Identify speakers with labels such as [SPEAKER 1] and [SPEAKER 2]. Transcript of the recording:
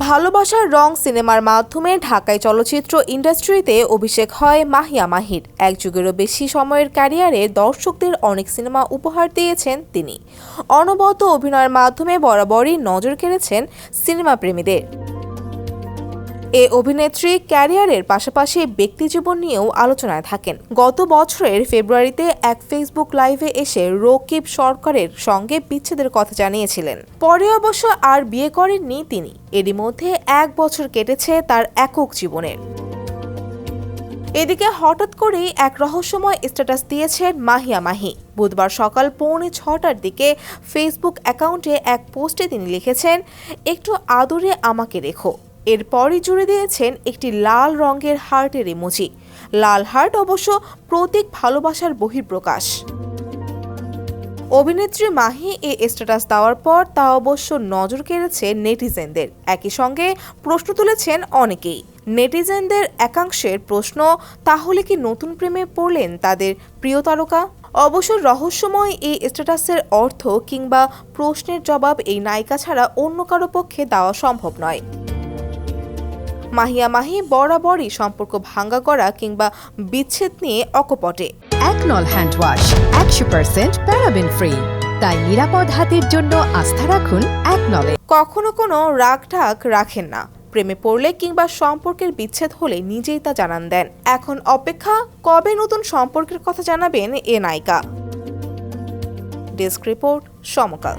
[SPEAKER 1] ভালোবাসার রং সিনেমার মাধ্যমে ঢাকায় চলচ্চিত্র ইন্ডাস্ট্রিতে অভিষেক হয় মাহিয়া মাহির। এক যুগেরও বেশি সময়ের ক্যারিয়ারে দর্শকদের অনেক সিনেমা উপহার দিয়েছেন তিনি। অনবদ্য অভিনয়ের মাধ্যমে বরাবরই নজর কেড়েছেন সিনেমা প্রেমীদের। এ অভিনেত্রী ক্যারিয়ারের পাশাপাশি ব্যক্তিজীবন নিয়েও আলোচনায় থাকেন। গত বছরের ফেব্রুয়ারিতে এক ফেসবুক লাইভে এসে রকিব সরকারের সঙ্গে বিচ্ছেদের কথা জানিয়েছিলেন। পরে অবশ্য আর বিয়ে করেননি তিনি। এরই মধ্যে 1 বছর কেটেছে তার একক জীবনের। এদিকে হঠাৎ করেই এক রহস্যময় স্ট্যাটাস দিয়েছেন মাহিয়া মাহি। বুধবার সকাল 6:45টার দিকে ফেসবুক অ্যাকাউন্টে এক পোস্টে তিনি লিখেছেন, একটু আদরে আমাকে রেখো। এরপরই জুড়ে দিয়েছেন একটি লাল রঙের হার্টের ইমোজি। লাল হার্ট অবশ্য প্রতীক ভালোবাসার বহিঃপ্রকাশ। অভিনেত্রী মাহি এই স্ট্যাটাস দেওয়ার পর তা অবশ্য নজর কেড়েছে নেটিজেনদের। একই সঙ্গে প্রশ্ন তুলেছেন অনেকেই। নেটিজেনদের একাংশের প্রশ্ন, তাহলে কি নতুন প্রেমে পড়লেন তাদের প্রিয় তারকা? অবশ্য রহস্যময় এই স্ট্যাটাসের অর্থ কিংবা প্রশ্নের জবাব এই নায়িকা ছাড়া অন্য কারো পক্ষে দেওয়া সম্ভব নয়। মাহিয়া মাহি বরাবরই সম্পর্ক ভাঙ্গা করা কিংবা বিচ্ছেদ নিয়ে অকপটে।
[SPEAKER 2] একনল হ্যান্ড ওয়াশ 100% প্যারাবেন ফ্রি, তাই নিরাপদ হাতের জন্য আস্থা রাখুন একনলে।
[SPEAKER 1] কখনো কোনো রাগঢাক রাখেন না। প্রেমে পড়লে কিংবা সম্পর্কের বিচ্ছেদ হলে নিজেই তা জানান দেন। এখন অপেক্ষা, কবে নতুন সম্পর্কের কথা জানাবেন এ নায়িকা। ডেস্ক রিপোর্ট, সমকাল।